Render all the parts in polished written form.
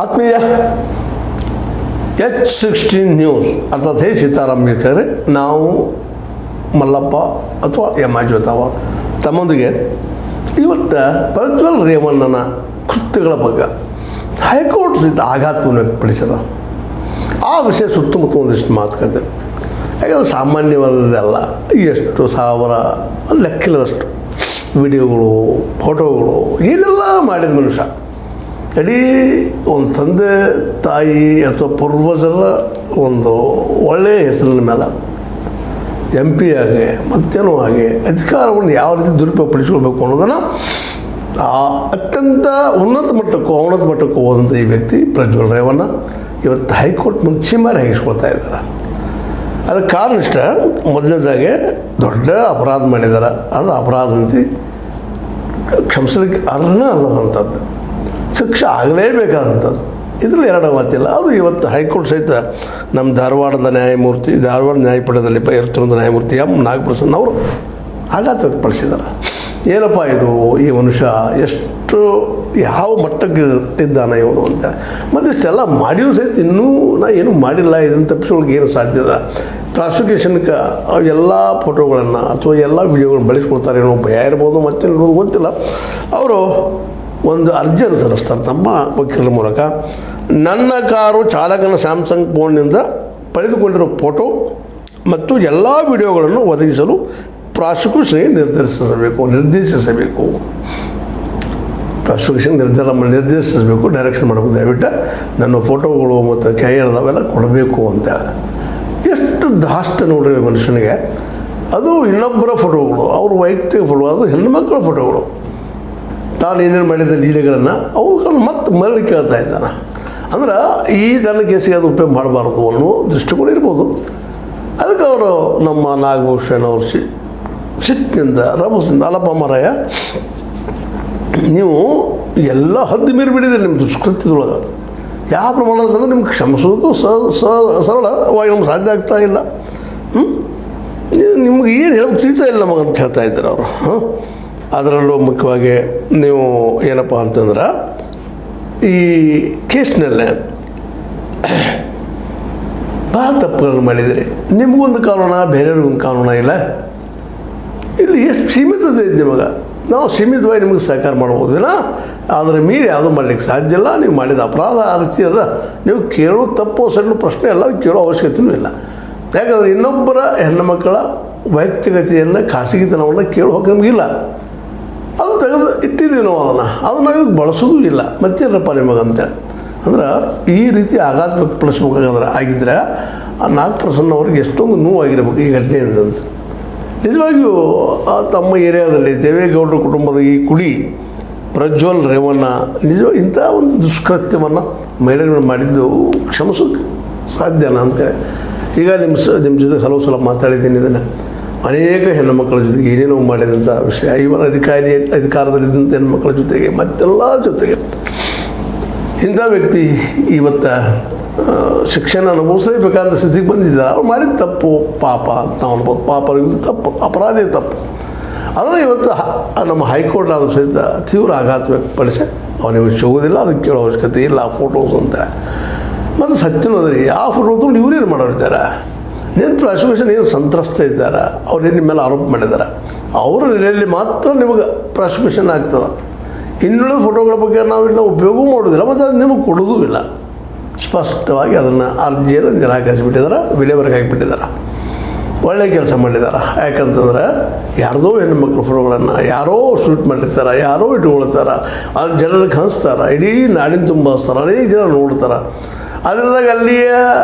ಆತ್ಮೀಯ H16 news ಅರ್ಥಾತ್ ಹೇ ಸೀತಾರಾಮ್ ಬೇಕಾದ್ರೆ ನಾವು ಮಲ್ಲಪ್ಪ ಅಥವಾ ಎಂ ಅಜ್ವತಾವ ತಮ್ಮೊಂದಿಗೆ ಇವತ್ತು ಪ್ರಜ್ವಲ್ ರೇವಣ್ಣನ ಕೃತ್ಯಗಳ ಬಗ್ಗೆ ಹೈಕೋರ್ಟ್ ಸಹಿತ ಆಘಾತವನ್ನು ವ್ಯಕ್ತಪಡಿಸದ ಆ ವಿಷಯ ಸುತ್ತಮುತ್ತ ಒಂದಿಷ್ಟು ಮಾತುಕತೆ. ಯಾಕಂದರೆ ಸಾಮಾನ್ಯವಾದದ್ದೆಲ್ಲ ಎಷ್ಟು ಸಾವಿರ ಲೆಕ್ಕಿಲ್ಲದಷ್ಟು ವಿಡಿಯೋಗಳು, ಫೋಟೋಗಳು ಏನೆಲ್ಲ ಮಾಡಿದ ಮನುಷ್ಯ. ಇಡೀ ಒಂದು ತಂದೆ ತಾಯಿ ಅಥವಾ ಪೂರ್ವಜರ ಒಂದು ಒಳ್ಳೆಯ ಹೆಸರಿನ ಮೇಲೆ MP ಆಗಿ ಮತ್ತೇನೋ ಆಗಿ ಅಧಿಕಾರವನ್ನು ಯಾವ ರೀತಿ ದುರುಪಯೋಗಪಡಿಸ್ಕೊಳ್ಬೇಕು ಅನ್ನೋದನ್ನು ಅತ್ಯಂತ ಉನ್ನತ ಮಟ್ಟಕ್ಕೂ ಹೋದಂಥ ಈ ವ್ಯಕ್ತಿ ಪ್ರಜ್ವಲ್ ರೇವಣ್ಣ ಇವತ್ತು ಹೈಕೋರ್ಟ್ ಮುಂದೆ ಚೀಮಾರಿ ಹಾಕಿಸ್ಕೊಳ್ತಾ ಇದ್ದಾರೆ. ಅದಕ್ಕೆ ಕಾರಣ ಇಷ್ಟ, ಮೊದಲನೇದಾಗೆ ದೊಡ್ಡ ಅಪರಾಧ ಮಾಡಿದ್ದಾರೆ. ಅದು ಅಪರಾಧ ಅಂತ ಕ್ಷಮಿಸಲಿಕ್ಕೆ ಅರ್ಹನೇ ಅಲ್ಲದಂಥದ್ದು, ಶಿಕ್ಷೆ ಆಗಲೇಬೇಕಾದಂಥದ್ದು. ಇದರಲ್ಲಿ ಎರಡು ಮಾತಿಲ್ಲ. ಅದು ಇವತ್ತು ಹೈಕೋರ್ಟ್ ಸಹಿತ ನಮ್ಮ ಧಾರವಾಡ ನ್ಯಾಯಪೀಠದಲ್ಲಿ ಇರ್ತಿರೋದು ನ್ಯಾಯಮೂರ್ತಿ ಎಂ ನಾಗಪ್ರಸನ್ನ ಅವರು ಆಘಾತ ವ್ಯಕ್ತಪಡಿಸಿದ್ದಾರೆ. ಏನಪ್ಪ ಇದು, ಈ ಮನುಷ್ಯ ಎಷ್ಟು ಯಾವ ಮಟ್ಟಕ್ಕೆ ಇದ್ದಾನೆ ಇವನು ಅಂತ. ಮತ್ತು ಇಷ್ಟೆಲ್ಲ ಮಾಡಿಯೂ ಸಹಿತ ಇನ್ನೂ ಏನೂ ಮಾಡಿಲ್ಲ, ಇದನ್ನು ತಪ್ಪಿಸೋಳಿಗೆ ಏನು ಸಾಧ್ಯದ. ಪ್ರಾಸಿಕ್ಯೂಷನ್ಗೆ ಎಲ್ಲ ಫೋಟೋಗಳನ್ನು ಅಥವಾ ಎಲ್ಲ ವಿಡಿಯೋಗಳನ್ನ ಬಳಸ್ಕೊಳ್ತಾರೆ ಏನೋ ಭಯ ಇರ್ಬೋದು, ಮತ್ತೇನಿರ್ಬೋದು ಗೊತ್ತಿಲ್ಲ. ಅವರು ಒಂದು ಅರ್ಜಿಯನ್ನು ಸಲ್ಲಿಸ್ತಾರೆ ತಮ್ಮ ವಕೀಲರ ಮೂಲಕ. ನನ್ನ ಕಾರು ಚಾಲಕನ ಸ್ಯಾಮ್ಸಂಗ್ ಫೋನ್ನಿಂದ ಪಡೆದುಕೊಂಡಿರೋ ಫೋಟೋ ಮತ್ತು ಎಲ್ಲ ವಿಡಿಯೋಗಳನ್ನು ಒದಗಿಸಲು ಪ್ರಾಸಿಕ್ಯೂಷನ್ಗೆ ನಿರ್ದೇಶಿಸಬೇಕು. ಪ್ರಾಸಿಕ್ಯೂಷನ್ ನಿರ್ದೇಶಿಸಬೇಕು, ಡೈರೆಕ್ಷನ್ ಮಾಡಬೇಕು. ದಯವಿಟ್ಟು ನನ್ನ ಫೋಟೋಗಳು ಮತ್ತು ಕ್ಯಾಯರ್ದವೆಲ್ಲ ಕೊಡಬೇಕು ಅಂತ. ಎಷ್ಟು ದಾಷ್ಟ ನೋಡ್ರಿ ಮನುಷ್ಯನಿಗೆ. ಅದು ಇನ್ನೊಬ್ಬರ ಫೋಟೋಗಳು, ಅವ್ರ ವೈಯಕ್ತಿಕ ಫೋಟೋ, ಅದು ಹೆಣ್ಣುಮಕ್ಕಳ ಫೋಟೋಗಳು. ತಾನು ಏನೇನು ಮಾಡಿದ ಲೀಲೆಗಳನ್ನು ಅವುಗಳನ್ನು ಮತ್ತೆ ಮರಳಿ ಕೇಳ್ತಾ ಇದ್ದಾನೆ. ಅಂದ್ರೆ ಈ ತನ್ನ ಕೇಸಿಗೆ ಅದು ಉಪಯೋಗ ಮಾಡಬಾರ್ದು ಅನ್ನೋ ದೃಷ್ಟಿಕೋನ ಇರ್ಬೋದು. ಅದಕ್ಕೆ ಅವರು ನಮ್ಮ ನಾಗಭೂಷಣ್ ಅವ್ರ ಸಿಟ್ಟಿನಿಂದ ರಭಸದಿಂದ, ಅಲ್ಲಪ್ಪ ಮಾರಾಯ, ನೀವು ಎಲ್ಲ ಹದ್ದು ಮೀರಿ ಬಿಡಿದ್ರಿ ನಿಮ್ಮ ದುಷ್ಕೃತ್ಯದೊಳಗೆ. ಯಾವ ಪ್ರಮಾಣದಲ್ಲಿ ನಿಮ್ಗೆ ಕ್ಷಮಿಸೋದು ಸರಳವಾಗಿ ನಮ್ಗೆ ಸಾಧ್ಯ ಆಗ್ತಾ ಇಲ್ಲ. ನಿಮ್ಗೆ ಏನು ಹೇಳೋಕ್ಕೆ ತಿಳಿತಾ ಇಲ್ಲ ನಮಗಂತ ಹೇಳ್ತಾ ಇದ್ದಾರೆ ಅವರು. ಅದರಲ್ಲೂ ಮುಖ್ಯವಾಗಿ ನೀವು ಏನಪ್ಪ ಅಂತಂದ್ರೆ, ಈ ಕೇಸ್ನಲ್ಲೇ ಭಾಳ ತಪ್ಪುಗಳನ್ನು ಮಾಡಿದಿರಿ. ನಿಮಗೊಂದು ಕಾನೂನ, ಬೇರೆಯವ್ರಿಗೊಂದು ಕಾನೂನ ಇಲ್ಲ. ಇಲ್ಲಿ ಎಷ್ಟು ಸೀಮಿತತೆ ಇದೆ ನಿಮಗೆ. ನಾವು ಸೀಮಿತವಾಗಿ ನಿಮಗೆ ಸಹಕಾರ ಮಾಡ್ಬೋದು ವಿನ ಅದರ ಮೀರಿ ಯಾವುದೂ ಮಾಡಲಿಕ್ಕೆ ಸಾಧ್ಯ ಇಲ್ಲ. ನೀವು ಮಾಡಿದ ಅಪರಾಧ ಆ ರೀತಿ ಅದ. ನೀವು ಕೇಳೋ ತಪ್ಪು ಸಣ್ಣ ಪ್ರಶ್ನೆ ಅಲ್ಲ, ಕೇಳೋ ಅವಶ್ಯಕತೆಯೂ ಇಲ್ಲ. ಯಾಕಂದರೆ ಇನ್ನೊಬ್ಬರ ಹೆಣ್ಣು ಮಕ್ಕಳ ವೈಯಕ್ತಿಕತೆಯನ್ನು, ಖಾಸಗಿತನವನ್ನು ಕೇಳೋ ಹಕ್ಕು ನಮಗಿಲ್ಲ. ಅದು ತೆಗೆದು ಇಟ್ಟಿದ್ದೀವಿ ನಾವು, ಅದನ್ನು ಇದಕ್ಕೆ ಬಳಸೋದೂ ಇಲ್ಲ. ಮತ್ತೇನಪ್ಪ ನಿಮಗಂತೇಳಿ ಅಂದ್ರೆ ಈ ರೀತಿ ಆಘಾತ ವ್ಯಕ್ತಪಡಿಸ್ಬೇಕಾದ್ರೆ ಆಗಿದ್ದರೆ ಆ ನಾಗಪ್ರಸನ್ನ ಅವ್ರಿಗೆ ಎಷ್ಟೊಂದು ನೋವಾಗಿರ್ಬೇಕು ಈ ಘಟನೆಯಿಂದ ಅಂತ. ನಿಜವಾಗಿಯೂ ತಮ್ಮ ಏರಿಯಾದಲ್ಲಿ ದೇವೇಗೌಡರ ಕುಟುಂಬದ ಈ ಕುಡಿ ಪ್ರಜ್ವಲ್ ರೇವಣ್ಣ ನಿಜವಾಗಿ ಇಂಥ ಒಂದು ದುಷ್ಕೃತ್ಯವನ್ನು ಮಹಿಳೆಗಳು ಮಾಡಿದ್ದು ಕ್ಷಮಿಸೋಕ್ಕೆ ಸಾಧ್ಯನಾ ಅಂತೇಳಿ ಈಗ ನಿಮ್ಮ ಜೊತೆ ಹಲವು ಸಲ ಮಾತಾಡಿದ್ದೀನಿ. ಇದನ್ನು ಅನೇಕ ಹೆಣ್ಣುಮಕ್ಕಳ ಜೊತೆಗೆ ಏನೇನೋ ಮಾಡಿದಂಥ ವಿಷಯ, ಇವರ ಅಧಿಕಾರದಲ್ಲಿದ್ದಂಥ ಹೆಣ್ಣುಮಕ್ಕಳ ಜೊತೆಗೆ ಮತ್ತೆಲ್ಲ ಜೊತೆಗೆ ಇಂಥ ವ್ಯಕ್ತಿ ಇವತ್ತು ಶಿಕ್ಷಣ ಅನುಭವಿಸಲೇಬೇಕಾದ ಸ್ಥಿತಿಗೆ ಬಂದಿದ್ದಾರೆ. ಅವ್ರು ಮಾಡಿದ ತಪ್ಪು ಪಾಪ ಅಂತ ಅನ್ಬೋದು. ಪಾಪ ತಪ್ಪು, ಅಪರಾಧಿ ತಪ್ಪು. ಅದನ್ನು ಇವತ್ತು ನಮ್ಮ ಹೈಕೋರ್ಟ್ ಆದರೂ ಸಹಿತ ತೀವ್ರ ಆಘಾತ ವ್ಯಕ್ತಪಡಿಸಿ ಅವನಿಗೆ ಸಿಗೋದಿಲ್ಲ, ಅದಕ್ಕೆ ಕೇಳೋ ಅವಶ್ಯಕತೆ ಇಲ್ಲ ಆ ಫೋಟೋಸ್ ಅಂತ. ಮತ್ತು ಸತ್ಯನೋದ್ರಿ ಆ ಫೋಟೋ ತೊಗೊಂಡು ಇವ್ರೇನು ಮಾಡೋರಿದ್ದಾರೆ? ಏನು ಪ್ರಾಸಿಕ್ಯೂಷನ್ ಏನು ಸಂತ್ರಸ್ತ ಇದ್ದಾರೆ, ಅವ್ರೇನು ನಿಮ್ಮ ಮೇಲೆ ಆರೋಪ ಮಾಡಿದ್ದಾರೆ, ಅವರ ನೆಲೆಯಲ್ಲಿ ಮಾತ್ರ ನಿಮಗೆ ಪ್ರಾಸಿಕ್ಯೂಷನ್ ಆಗ್ತದೆ. ಇನ್ನುಳಿದ ಫೋಟೋಗಳ ಬಗ್ಗೆ ನಾವಿನ್ನ ಉಪಯೋಗ ಮಾಡೋದಿಲ್ಲ, ಮತ್ತು ಅದು ನಿಮಗೆ ಕೊಡೋದೂ ಇಲ್ಲ. ಸ್ಪಷ್ಟವಾಗಿ ಅದನ್ನು ಅರ್ಜಿಯನ್ನು ನಿರಾಕರಿಸಿಬಿಟ್ಟಿದ್ದಾರೆ, ವಿಲೇವರೆಗೆ ಹಾಕಿಬಿಟ್ಟಿದ್ದಾರೆ. ಒಳ್ಳೆಯ ಕೆಲಸ ಮಾಡಿದ್ದಾರೆ. ಯಾಕಂತಂದ್ರೆ ಯಾರ್ದೋ ಹೆಣ್ಣುಮಕ್ಳ ಫೋಟೋಗಳನ್ನು ಯಾರೋ ಶೂಟ್ ಮಾಡಿರ್ತಾರೆ, ಯಾರೋ ಇಟ್ಕೊಳ್ತಾರೆ, ಅದು ಜನರಿಗೆ ಹಂಚ್ತಾರೆ, ಇಡೀ ನಾಡಿನ ತುಂಬ ಹಚ್ತಾರೆ, ಅನೇಕ ಜನ ನೋಡ್ತಾರೆ. ಅದರದಾಗ ಅಲ್ಲಿಯ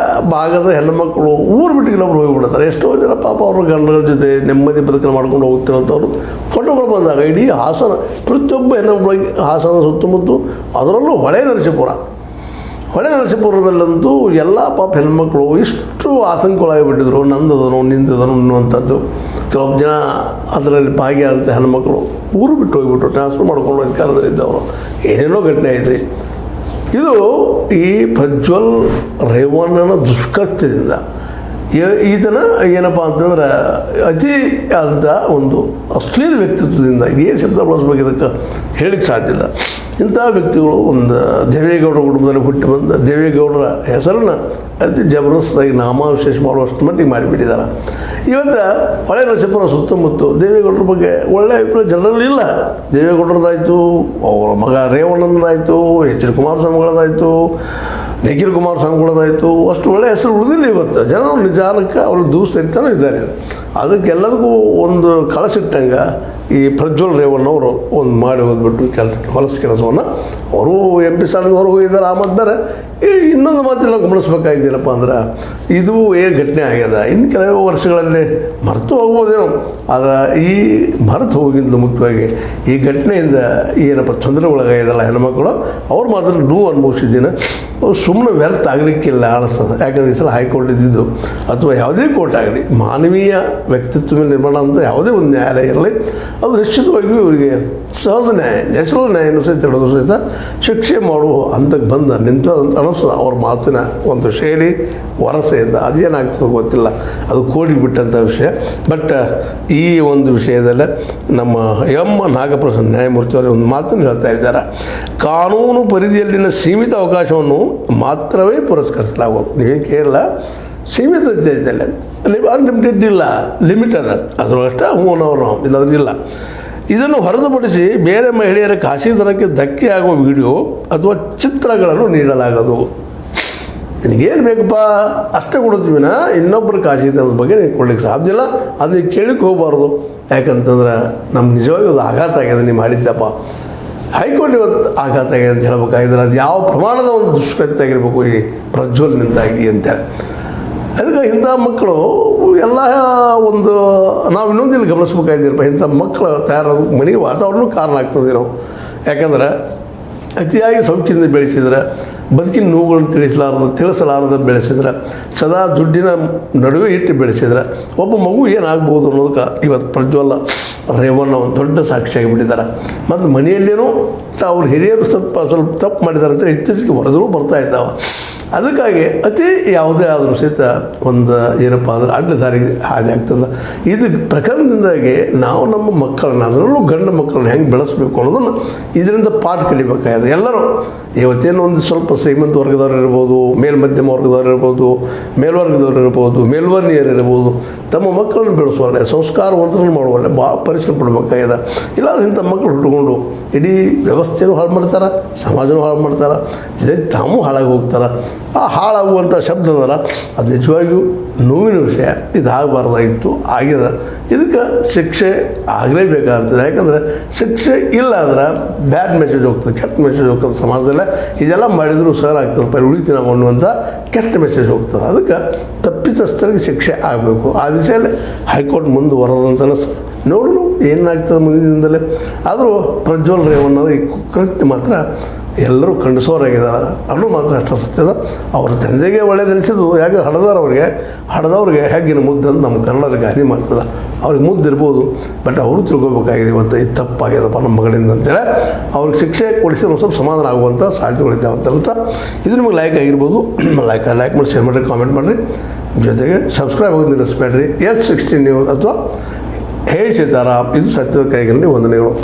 ಭಾಗದ ಹೆಣ್ಣುಮಕ್ಕಳು ಊರು ಬಿಟ್ಟು ಕೆಲವೊಬ್ರು ಹೋಗಿಬಿಡ್ತಾರೆ. ಎಷ್ಟೋ ಜನ ಪಾಪ ಅವ್ರ ಗಂಡಗಳ ಜೊತೆ ನೆಮ್ಮದಿ ಬದುಕನ್ನು ಮಾಡ್ಕೊಂಡು ಹೋಗ್ತಿರೋಂಥವ್ರು ಫೋಟೋಗಳು ಬಂದಾಗ ಇಡೀ ಹಾಸನ, ಪ್ರತಿಯೊಬ್ಬ ಹೆಣ್ಣುಮಕ್ಕಳಿಗೆ ಹಾಸನ ಸುತ್ತಮುತ್ತ, ಅದರಲ್ಲೂ ಹೊಳೆ ನರಸೀಪುರದಲ್ಲಂತೂ ಎಲ್ಲ ಪಾಪ ಹೆಣ್ಮಕ್ಳು ಇಷ್ಟು ಆತಂಕಗಳಾಗಿಬಿಟ್ಟಿದ್ರು. ನಂದದನು ನಿಂದದನು ಅನ್ನುವಂಥದ್ದು. ಕೆಲವೊಬ್ಬ ಜನ ಅದರಲ್ಲಿ ಭಾಗಿಯಾದಂಥ ಹೆಣ್ಮಕ್ಳು ಊರು ಬಿಟ್ಟು ಹೋಗಿಬಿಟ್ರು, ಟ್ರಾನ್ಸ್ಫರ್ ಮಾಡ್ಕೊಂಡು ಅಧಿಕಾರದಲ್ಲಿದ್ದವರು. ಏನೇನೋ ಘಟನೆ ಐತ್ರಿ. ಇದು ಈ ಪ್ರಜ್ವಲ್ ರೇವಣ್ಣನ ದುಷ್ಕೃತ್ಯದಿಂದ ಈತನ ಏನಪ್ಪ ಅಂತಂದ್ರೆ ಅತಿ ಆದಂಥ ಒಂದು ಅಶ್ಲೀಲ ವ್ಯಕ್ತಿತ್ವದಿಂದ ಏನು ಶಬ್ದ ಬಳಸ್ಬೇಕು ಇದಕ್ಕೆ ಹೇಳಿಕ್ಕೆ ಸಾಧ್ಯ ಇಲ್ಲ. ಇಂಥ ವ್ಯಕ್ತಿಗಳು ಒಂದು ದೇವೇಗೌಡರ ಕುಟುಂಬದಲ್ಲಿ ಹುಟ್ಟಿ ಬಂದ ದೇವೇಗೌಡರ ಹೆಸರನ್ನು ಅತಿ ಜಬರ್ದಸ್ತಾಗಿ ನಾಮಾವಶೇಷ ಮಾಡುವಷ್ಟು ಮಟ್ಟಿಗೆ ಮಾಡಿಬಿಟ್ಟಿದ್ದಾರೆ. ಇವತ್ತು ಹೊಳೆ ನರಸೀಪುರ ಸುತ್ತಮುತ್ತ ದೇವೇಗೌಡರ ಬಗ್ಗೆ ಒಳ್ಳೆಯ ಅಭಿಪ್ರಾಯ ಜನರಲ್ಲಿ ಇಲ್ಲ. ದೇವೇಗೌಡರದಾಯಿತು, ಅವರ ಮಗ ರೇವಣ್ಣನದಾಯಿತು, ಎಚ್ ಡಿ ಕುಮಾರಸ್ವಾಮಿಗಳದಾಯಿತು, ನಿಖಿಲ್ ಕುಮಾರಸ್ವಾಮಿಗಳದಾಯಿತು, ಅಷ್ಟು ಒಳ್ಳೆಯ ಹೆಸರು ಉಳಿದಿಲ್ಲ. ಇವತ್ತು ಜನ ನಿಜಾನಕ್ಕೆ ಅವರು ದೂರ ಸರಿತಾನೆ ಇದ್ದಾರೆ. ಅದಕ್ಕೆಲ್ಲದಕ್ಕೂ ಒಂದು ಕಳಸಿಟ್ಟಂಗೆ ಈ ಪ್ರಜ್ವಲ್ ರೇವಣ್ಣವರು ಒಂದು ಮಾಡಿ ಹೋದ್ಬಿಟ್ಟು ಹೊಲಸು ಕೆಲಸವನ್ನು ಅವರು MP ಸ್ಥಾನದಿಂದ ಹೊರಗೆ ಹೋಗಿದ್ದಾರೆ. ಆ ಮತ್ತು ಬೇರೆ ಇನ್ನೊಂದು ಮಾತೆಲ್ಲ ಗಮನಿಸ್ಬೇಕಾಗಿದ್ದೀನಪ್ಪ ಅಂದ್ರೆ ಇದು ಏನು ಘಟನೆ ಆಗ್ಯದ ಇನ್ನು ಕೆಲವು ವರ್ಷಗಳಲ್ಲಿ ಮರೆತು ಹೋಗ್ಬೋದೇನೋ. ಆದರೆ ಈ ಮರೆತು ಹೋಗಿದ್ದು ಮುಖ್ಯವಾಗಿ ಈ ಘಟನೆಯಿಂದ ಏನಪ್ಪ ತೊಂದರೆ ಒಳಗಾಗಿದಲ್ಲ ಹೆಣ್ಮಕ್ಳು ಅವ್ರು ಮಾತ್ರ ನೋವು ಅನುಭವಿಸಿದ್ದೀನಿ. ಸುಮ್ಮನೆ ವ್ಯರ್ಥ ಆಗಲಿಕ್ಕಿಲ್ಲ ಅನಿಸ್ತದೆ. ಯಾಕಂದರೆ ಈ ಸಲ ಹೈಕೋರ್ಟ್ ಇದ್ದಿದ್ದು ಅಥವಾ ಯಾವುದೇ ಕೋರ್ಟ್ ಆಗಲಿ ಮಾನವೀಯ ವ್ಯಕ್ತಿತ್ವ ನಿರ್ಮಾಣ ಅಂತ ಯಾವುದೇ ಒಂದು ನ್ಯಾಯಾಲಯ ಇರಲಿ ಅದು ನಿಶ್ಚಿತವಾಗಿಯೂ ಇವರಿಗೆ ಸಹಜ ನ್ಯಾಯ ನ್ಯಾಚುರಲ್ ನ್ಯಾಯನೂ ಸಹಿತ ಹಿಡಿದು ಸಹಿತ ಶಿಕ್ಷೆ ಮಾಡುವ ಹಂತಕ್ಕೆ ಬಂದ ನಿಂತದಂತ ಅನ್ನಿಸ್ತದೆ. ಅವ್ರ ಮಾತಿನ ಒಂದು ಶೈಲಿ ವರಸೆಯಿಂದ ಅದೇನಾಗ್ತದೆ ಗೊತ್ತಿಲ್ಲ, ಅದು ಕೋರ್ಟಿಗೆ ಬಿಟ್ಟಂಥ ವಿಷಯ. ಬಟ್ ಈ ಒಂದು ವಿಷಯದಲ್ಲೇ ನಮ್ಮ ನಾಗಪ್ರಸನ್ನ ನ್ಯಾಯಮೂರ್ತಿಯವರು ಒಂದು ಮಾತನ್ನು ಹೇಳ್ತಾ ಇದ್ದಾರೆ. ಕಾನೂನು ಪರಿಧಿಯಲ್ಲಿನ ಸೀಮಿತ ಅವಕಾಶವನ್ನು ಮಾತ್ರವೇ ಪುರಸ್ಕರಿಸಲಾಗುವುದು. ನೀವೇ ಕೇರಳ ಸೀಮಿತ ಇದ್ದಲ್ಲಿ ಅನ್ಲಿಮಿಟೆಡ್ ಇಲ್ಲ, ಲಿಮಿಟೆಡ್ ಅದರಷ್ಟೇ ಹೂನವರು ಇಲ್ಲದ್ರಿಲ್ಲ. ಇದನ್ನು ಹೊರತುಪಡಿಸಿ ಬೇರೆ ಮಹಿಳೆಯರ ಖಾಸಗಿತನಕ್ಕೆ ಧಕ್ಕೆ ಆಗುವ ವಿಡಿಯೋ ಅಥವಾ ಚಿತ್ರಗಳನ್ನು ನೀಡಲಾಗದು. ನಿನಗೇನು ಬೇಕಪ್ಪ ಅಷ್ಟೇ ಕೊಡ್ತೀವಿನ ಇನ್ನೊಬ್ಬರ ಖಾಸಗಿತನದ ಬಗ್ಗೆ ನೀವು ಕೊಡ್ಲಿಕ್ಕೆ ಸಾಧ್ಯ ಇಲ್ಲ. ಅದನ್ನು ಕೇಳಲಿಕ್ಕೆ ಹೋಗಬಾರ್ದು. ಯಾಕಂತಂದ್ರೆ ನಮ್ಗೆ ನಿಜವಾಗಿ ಅದು ಆಘಾತ ಆಗಿದೆ ನೀವು ಮಾಡಿದ್ದಪ್ಪ. ಹೈಕೋರ್ಟ್ ಇವತ್ತು ಆಘಾತ ಆಗಿದೆ ಅಂತ ಹೇಳ್ಬೇಕಾಗಿದ್ರೆ ಅದು ಯಾವ ಪ್ರಮಾಣದ ಒಂದು ದುಷ್ಕೃತ್ಯ ಆಗಿರಬೇಕು ಈ ಪ್ರಜ್ವಲ್ನಿಂದಾಗಿ ಅಂತೇಳಿ. ಅದಕ್ಕೆ ಇಂಥ ಮಕ್ಕಳು ಎಲ್ಲ ಒಂದು ನಾವು ಇನ್ನೊಂದು ಇಲ್ಲಿ ಗಮನಿಸ್ಬೇಕಾಗಿದ್ದೀರಪ್ಪ, ಇಂಥ ಮಕ್ಕಳು ತಯಾರಾದ ಮನೆಗೆ ವಾತಾವರಣ ಕಾರಣ ಆಗ್ತದೆ ನಾವು. ಯಾಕಂದ್ರೆ ಅತಿಯಾಗಿ ಸೌಖ್ಯದಿಂದ ಬೆಳೆಸಿದ್ರೆ ಬದುಕಿನ ನೋವುಗಳನ್ನು ತಿಳಿಸಲಾರದೆ ಬೆಳೆಸಿದ್ರೆ ಸದಾ ದುಡ್ಡಿನ ನಡುವೆ ಇಟ್ಟು ಬೆಳೆಸಿದ್ರೆ ಒಬ್ಬ ಮಗು ಏನಾಗ್ಬೋದು ಅನ್ನೋದಕ್ಕೆ ಇವತ್ತು ಪ್ರಜ್ವಲ್ ರೇವಣ್ಣ ಒಂದು ದೊಡ್ಡ ಸಾಕ್ಷಿಯಾಗಿ ಬಿಟ್ಟಿದ್ದಾರೆ. ಮತ್ತು ಮನೆಯಲ್ಲೇನೂ ಅವ್ರ ಹಿರಿಯರು ಸ್ವಲ್ಪ ತಪ್ಪು ಮಾಡಿದ್ದಾರೆ ಅಂತ ಇತ್ತೀಚೆಗೆ ವರದಿಗಳು ಬರ್ತಾ ಇದ್ದಾವೆ. ಅದಕ್ಕಾಗಿ ಅತಿ ಯಾವುದೇ ಆದರೂ ಸಹಿತ ಒಂದು ಏನಪ್ಪ ಅಂದ್ರೆ ಅಡ್ಡ ದಾರಿಗೆ ಹಾದಿ ಆಗ್ತದೆ. ಇದು ಪ್ರಕರಣದಿಂದಾಗಿ ನಾವು ನಮ್ಮ ಮಕ್ಕಳನ್ನ ಅದರಲ್ಲೂ ಗಂಡು ಮಕ್ಕಳನ್ನ ಹೆಂಗೆ ಬೆಳೆಸಬೇಕು ಅನ್ನೋದನ್ನು ಇದರಿಂದ ಪಾಠ ಕಲಿಬೇಕಾಗಿದೆ. ಎಲ್ಲರೂ ಇವತ್ತೇನು ಒಂದು ಸ್ವಲ್ಪ ಶ್ರೀಮಂತ ವರ್ಗದವ್ರು ಇರ್ಬೋದು, ಮೇಲ್ಮಧ್ಯಮ ವರ್ಗದವ್ರು ಇರ್ಬೋದು, ಮೇಲ್ವರ್ಗದವ್ರು ಇರ್ಬೋದು, ಮೇಲ್ವರ್ಣೀಯರು ಇರ್ಬೋದು, ತಮ್ಮ ಮಕ್ಕಳನ್ನು ಬೆಳೆಸುವಲ್ಲೇ ಸಂಸ್ಕಾರವಂತರನ್ನು ಮಾಡುವಲ್ಲೇ ಭಾಳ ಪರಿಶ್ರಮ ಪಡಬೇಕಾಗಿದೆ. ಇಲ್ಲ ಇಂಥ ಮಕ್ಕಳು ಹುಟ್ಟುಕೊಂಡು ಇಡೀ ವ್ಯವಸ್ಥೆನೂ ಹಾಳು ಮಾಡ್ತಾರೆ, ಸಮಾಜನೂ ಹಾಳು ಮಾಡ್ತಾರೆ, ಇದಕ್ಕೆ ತಾವು ಹಾಳಾಗಿ ಹೋಗ್ತಾರೆ. ಆ ಹಾಳಾಗುವಂಥ ಶಬ್ದ ಅದಲ್ಲ ಅದು ನಿಜವಾಗಿಯೂ ನೋವಿನ ವಿಷಯ. ಇದು ಆಗಬಾರ್ದಾಗಿತ್ತು, ಆಗಿದೆ. ಇದಕ್ಕೆ ಶಿಕ್ಷೆ ಆಗಲೇಬೇಕಾಗ್ತದೆ. ಯಾಕಂದರೆ ಶಿಕ್ಷೆ ಇಲ್ಲ ಅಂದ್ರೆ ಬ್ಯಾಡ್ ಮೆಸೇಜ್ ಹೋಗ್ತದೆ, ಕೆಟ್ಟ ಮೆಸೇಜ್ ಹೋಗ್ತದೆ ಸಮಾಜದಲ್ಲೇ. ಇದೆಲ್ಲ ಮಾಡಿದರೂ ಸರ್ ಆಗ್ತದೆ ಪರಿ ಉಳಿತೀವಿ ನಾವು ಅನ್ನುವಂಥ ಕೆಟ್ಟ ಮೆಸೇಜ್ ಹೋಗ್ತದೆ. ಅದಕ್ಕೆ ತಪ್ಪಿತಸ್ಥರಿಗೆ ಶಿಕ್ಷೆ ಆಗಬೇಕು. ಆ ದಿಶೆಯಲ್ಲಿ ಹೈಕೋರ್ಟ್ ಮುಂದುವರೆದಂತ ಅನಿಸ್ತದೆ. ನೋಡೋಣ ಏನಾಗ್ತದೆ ಮುಂದಿನ ದಿನದಲ್ಲೇ. ಆದರೂ ಪ್ರಜ್ವಲ್ ರೇವಣ್ಣರ ಈ ಕೃತ್ಯ ಮಾತ್ರ ಎಲ್ಲರೂ ಖಂಡಿಸೋರಾಗಿದ್ದಾರೆ ಅನ್ನೋ ಮಾತ್ರ ಅಷ್ಟು ಸತ್ಯದ. ಅವ್ರ ತಂದೆಗೆ ಒಳ್ಳೇದನಿಸಿದ್ದು ಯಾಕೆ ಹಡದವ್ರಿಗೆ ಹೆಗ್ಗಿನ ಮುದ್ದು ಅಂತ ನಮ್ಮ ಕನ್ನಡದ ಗಾದಿ ಮಾತದ. ಅವ್ರಿಗೆ ಮುದ್ದಿರ್ಬೋದು, ಬಟ್ ಅವರು ತಿಳ್ಕೊಬೇಕಾಗಿದೆ ಇವತ್ತು ಇದು ತಪ್ಪಾಗ್ಯದಪ್ಪ ನಮ್ಮ ಮಗಳಿಂದ ಅಂತೇಳಿ ಅವ್ರಿಗೆ ಶಿಕ್ಷೆ ಕೊಡಿಸಿದ್ರೆ ಸ್ವಲ್ಪ ಸಮಾಧಾನ ಆಗುವಂಥ ಸಾಧ್ಯತೆಗಳಿದ್ದಾವೆ ಅಂತ ಹೇಳ್ತಾ ಇದು ನಿಮಗೆ ಲೈಕ್ ಆಗಿರ್ಬೋದು. ಲೈಕ್ ಮಾಡಿ, ಶೇರ್ ಮಾಡಿರಿ, ಕಾಮೆಂಟ್ ಮಾಡಿರಿ. ಜೊತೆಗೆ ಸಬ್ಸ್ಕ್ರೈಬ್ ಆಗೋದು ನಿಲ್ಲಿಸ್ಬೇಡ್ರಿ. F16 ನ್ಯೂಸ್ ಅಥವಾ ಹೇ ಸೀತಾರಾಮ್ ಇದು ಸತ್ಯದ ಕೈಗಳಲ್ಲಿ ವಂದನೆಗಳು.